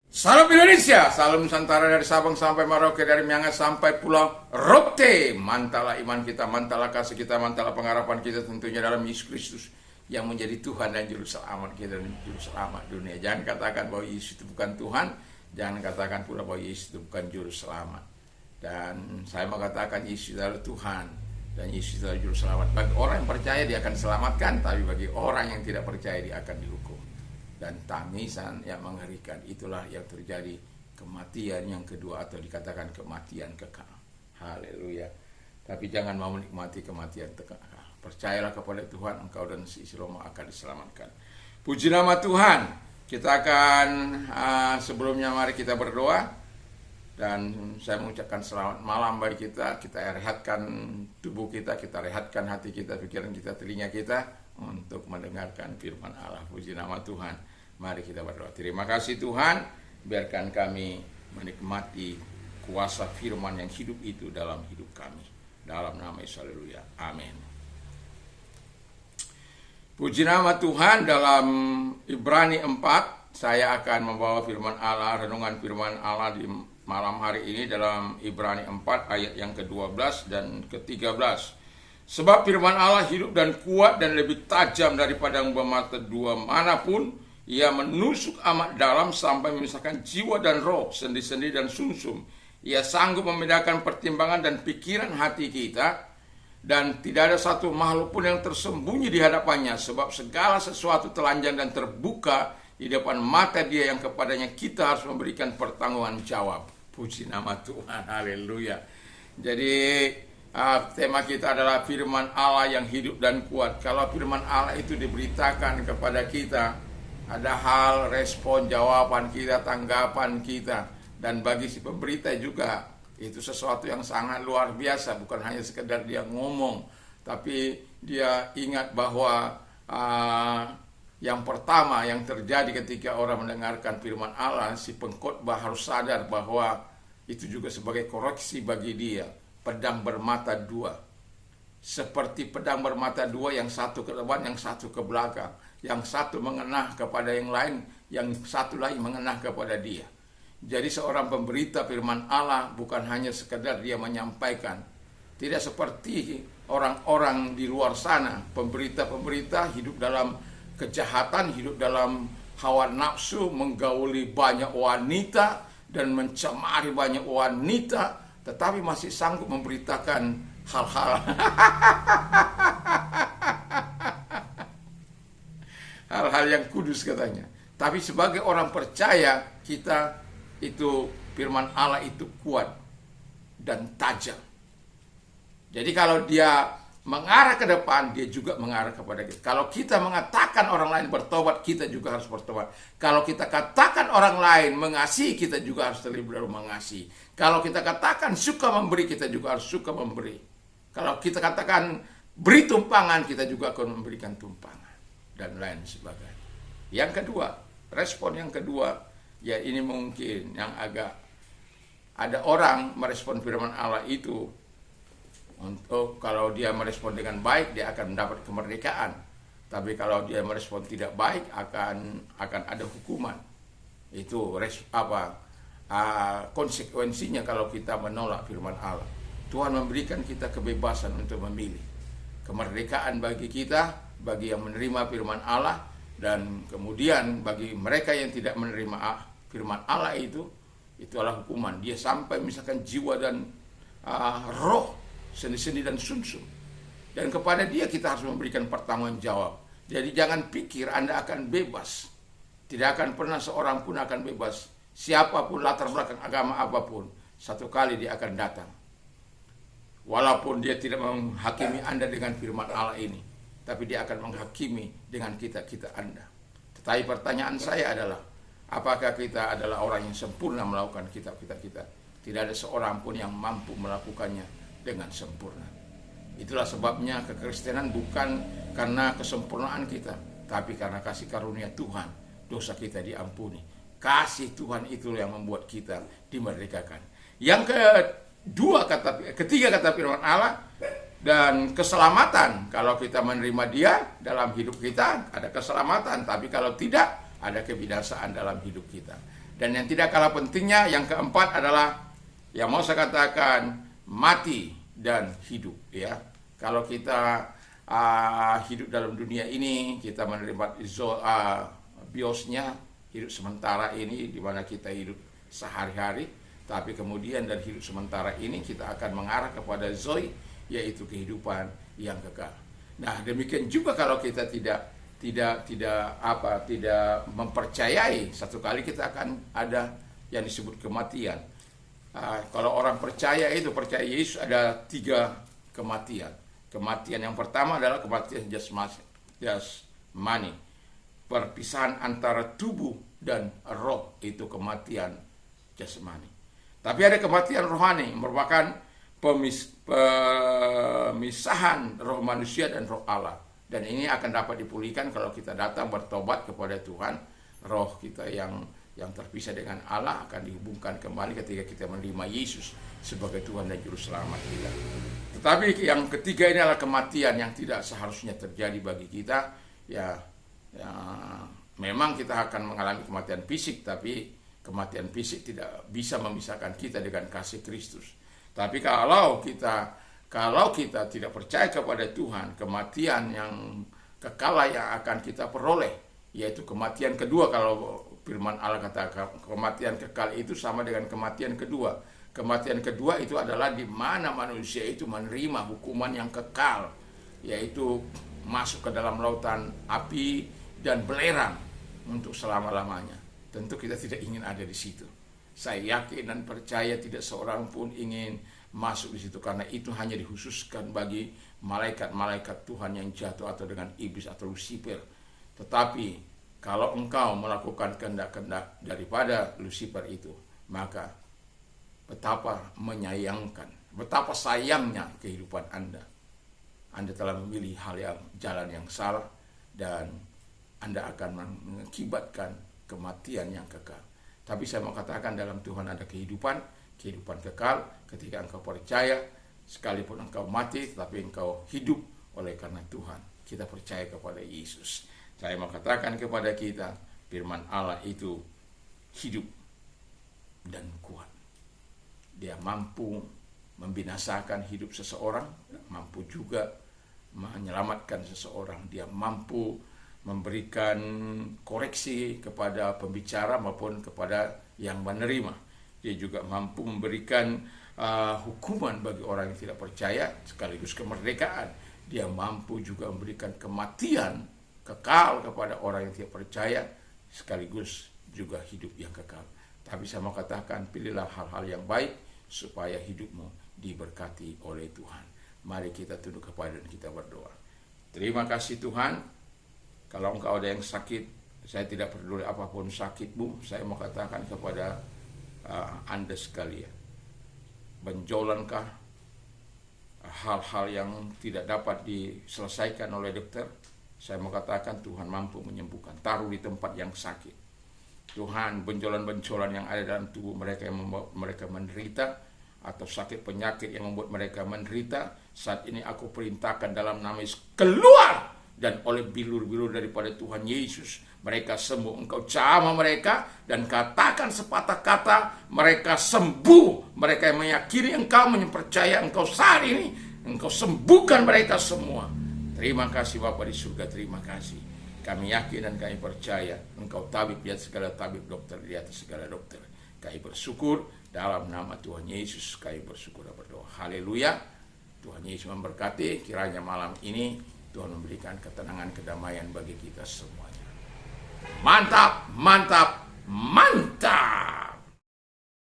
Salam Indonesia, salam Nusantara dari Sabang sampai Merauke, dari Miangas sampai Pulau Rote. Mantalah iman kita, mantalah kasih kita, mantalah pengharapan kita tentunya dalam Yesus Kristus yang menjadi Tuhan dan Juru Selamat kita dan Juru Selamat dunia. Jangan katakan bahwa Yesus itu bukan Tuhan, jangan katakan pula bahwa Yesus itu bukan Juru Selamat. Dan saya mau katakan Yesus adalah Tuhan dan Yesus adalah Juru Selamat. Bagi orang yang percaya dia akan diselamatkan, tapi bagi orang yang tidak percaya dia akan dihukum. Dan tangisan yang mengerikan itulah yang terjadi, kematian yang kedua atau dikatakan kematian kekal. Haleluya. Tapi jangan mau menikmati kematian kekal. Percayalah kepada Tuhan, engkau dan seisi Roma akan diselamatkan. Puji nama Tuhan. Kita akan sebelumnya mari kita berdoa. Dan saya mengucapkan selamat malam bagi kita. Kita rehatkan tubuh kita, kita rehatkan hati kita, pikiran kita, telinga kita untuk mendengarkan firman Allah. Puji nama Tuhan. Mari kita berdoa. Terima kasih Tuhan, biarkan kami menikmati kuasa firman yang hidup itu dalam hidup kami. Dalam nama Yesus, haleluya. Amin. Puji nama Tuhan. Dalam Ibrani 4, saya akan membawa firman Allah, renungan firman Allah di malam hari ini dalam Ibrani 4 ayat yang ke-12 dan ke-13. Sebab firman Allah hidup dan kuat dan lebih tajam daripada bermata dua manapun. Ia menusuk amat dalam sampai memisahkan jiwa dan roh, sendi-sendi dan sumsum. Ia sanggup membedakan pertimbangan dan pikiran hati kita. Dan tidak ada satu makhluk pun yang tersembunyi di hadapannya. Sebab segala sesuatu telanjang dan terbuka di depan mata Dia yang kepadanya kita harus memberikan pertanggungan jawab. Puji nama Tuhan, haleluya. Jadi tema kita adalah firman Allah yang hidup dan kuat. Kalau firman Allah itu diberitakan kepada kita, ada hal, respon, jawaban kita, tanggapan kita. Dan bagi si pemberita juga, itu sesuatu yang sangat luar biasa. Bukan hanya sekedar dia ngomong, tapi dia ingat bahwa yang pertama yang terjadi ketika orang mendengarkan firman Allah, si pengkhotbah harus sadar bahwa itu juga sebagai koreksi bagi dia. Pedang bermata dua. Seperti pedang bermata dua, yang satu ke depan, yang satu ke belakang. Yang satu mengenah kepada yang lain, yang satu lagi mengenah kepada dia. Jadi seorang pemberita firman Allah bukan hanya sekedar dia menyampaikan. Tidak seperti orang-orang di luar sana. Pemberita-pemberita hidup dalam kejahatan, hidup dalam hawa nafsu, menggauli banyak wanita dan mencemari banyak wanita, tetapi masih sanggup memberitakan hal-hal hal-hal yang kudus katanya. Tapi sebagai orang percaya, kita itu firman Allah itu kuat dan tajam. Jadi kalau dia mengarah ke depan, dia juga mengarah kepada kita. Kalau kita mengatakan orang lain bertobat, kita juga harus bertobat. Kalau kita katakan orang lain mengasihi, kita juga harus terlebih dahulu mengasihi. Kalau kita katakan suka memberi, kita juga harus suka memberi. Kalau kita katakan beri tumpangan, kita juga akan memberikan tumpangan. Dan lain sebagainya. Yang kedua, respon yang kedua, ya ini mungkin yang agak, ada orang merespon firman Allah itu, untuk kalau dia merespon dengan baik, dia akan mendapat kemerdekaan. Tapi kalau dia merespon tidak baik, akan ada hukuman. Itu konsekuensinya kalau kita menolak firman Allah. Tuhan memberikan kita kebebasan untuk memilih. Kemerdekaan bagi kita, bagi yang menerima firman Allah, dan kemudian bagi mereka yang tidak menerima firman Allah itu adalah hukuman. Dia sampai misalkan jiwa dan roh, sendi-sendi dan sumsum. Dan kepada dia kita harus memberikan pertanggungan jawab. Jadi jangan pikir Anda akan bebas. Tidak akan pernah seorang pun akan bebas. Siapapun, latar belakang agama apapun, satu kali dia akan datang. Walaupun dia tidak menghakimi Anda dengan firman Allah ini, tapi dia akan menghakimi dengan kita Anda. Tetapi pertanyaan saya adalah, apakah kita adalah orang yang sempurna melakukan kitab-kitab kita? Tidak ada seorang pun yang mampu melakukannya dengan sempurna. Itulah sebabnya kekristenan bukan karena kesempurnaan kita, tapi karena kasih karunia Tuhan, dosa kita diampuni. Kasih Tuhan itu yang membuat kita dimerdekakan. Yang ketiga kata firman Allah, dan keselamatan. Kalau kita menerima Dia dalam hidup kita, ada keselamatan. Tapi kalau tidak, ada kebinasaan dalam hidup kita. Dan yang tidak kalah pentingnya, yang keempat adalah yang mau saya katakan mati dan hidup, ya. Kalau kita hidup dalam dunia ini, kita menerima biosnya, hidup sementara ini di mana kita hidup sehari-hari, tapi kemudian dari hidup sementara ini kita akan mengarah kepada zoe, yaitu kehidupan yang kekal. Nah, demikian juga kalau kita tidak mempercayai, satu kali kita akan ada yang disebut kematian. Kalau orang percaya Yesus, ada 3 kematian. Kematian yang pertama adalah kematian jasmani, perpisahan antara tubuh dan roh, itu kematian jasmani. Tapi ada kematian rohani, merupakan pemisahan roh manusia dan roh Allah. Dan ini akan dapat dipulihkan kalau kita datang bertobat kepada Tuhan. Roh kita yang terpisah dengan Allah akan dihubungkan kembali ketika kita menerima Yesus sebagai Tuhan dan Juru Selamat kita. Tetapi yang ketiga ini adalah kematian yang tidak seharusnya terjadi bagi kita. Ya, memang kita akan mengalami kematian fisik, tapi kematian fisik tidak bisa memisahkan kita dengan kasih Kristus. Tapi kalau kita tidak percaya kepada Tuhan, kematian yang kekal yang akan kita peroleh, yaitu kematian kedua. Kalau firman Allah katakan kematian kekal itu sama dengan kematian kedua. Kematian kedua itu adalah di mana manusia itu menerima hukuman yang kekal, yaitu masuk ke dalam lautan api dan belerang untuk selama-lamanya. Tentu kita tidak ingin ada di situ. Saya yakin dan percaya tidak seorang pun ingin masuk di situ, karena itu hanya dikhususkan bagi malaikat-malaikat Tuhan yang jatuh atau dengan iblis atau Lucifer. Tetapi kalau engkau melakukan kehendak-kehendak daripada Lucifer itu, maka betapa menyayangkan, betapa sayangnya kehidupan Anda. Anda telah memilih jalan yang salah, dan Anda akan mengakibatkan kematian yang kekal. Tapi saya mau katakan, dalam Tuhan ada kehidupan kekal ketika engkau percaya. Sekalipun engkau mati, tetapi engkau hidup oleh karena Tuhan. Kita percaya kepada Yesus. Saya mau katakan kepada kita, firman Allah itu hidup dan kuat. Dia mampu membinasakan hidup seseorang, mampu juga menyelamatkan seseorang. Dia mampu memberikan koreksi kepada pembicara maupun kepada yang menerima. Dia juga mampu memberikan hukuman bagi orang yang tidak percaya, sekaligus kemerdekaan. Dia mampu juga memberikan kematian kekal kepada orang yang tidak percaya, sekaligus juga hidup yang kekal. Tapi saya mau katakan, pilihlah hal-hal yang baik supaya hidupmu diberkati oleh Tuhan. Mari kita tunduk kepada dan kita berdoa. Terima kasih Tuhan. Kalau engkau ada yang sakit, saya tidak peduli apapun sakitmu, saya mau katakan kepada Anda sekalian, benjolankah hal-hal yang tidak dapat diselesaikan oleh dokter, saya mau katakan Tuhan mampu menyembuhkan. Taruh di tempat yang sakit, Tuhan, benjolan-benjolan yang ada dalam tubuh mereka yang membuat mereka menderita, atau sakit penyakit yang membuat mereka menderita, saat ini aku perintahkan dalam nama Yesus, keluar! Dan oleh bilur-bilur daripada Tuhan Yesus, mereka sembuh. Engkau jamah mereka dan katakan sepatah kata, mereka sembuh. Mereka yang meyakini engkau, mempercaya engkau saat ini, engkau sembuhkan mereka semua. Terima kasih Bapa di surga, terima kasih. Kami yakin dan kami percaya engkau tabib di atas segala tabib, dokter di atas segala dokter. Kami bersyukur dalam nama Tuhan Yesus, kami bersyukur dan berdoa. Haleluya. Tuhan Yesus memberkati. Kiranya malam ini Tuhan memberikan ketenangan, kedamaian bagi kita semuanya. Mantap, mantap,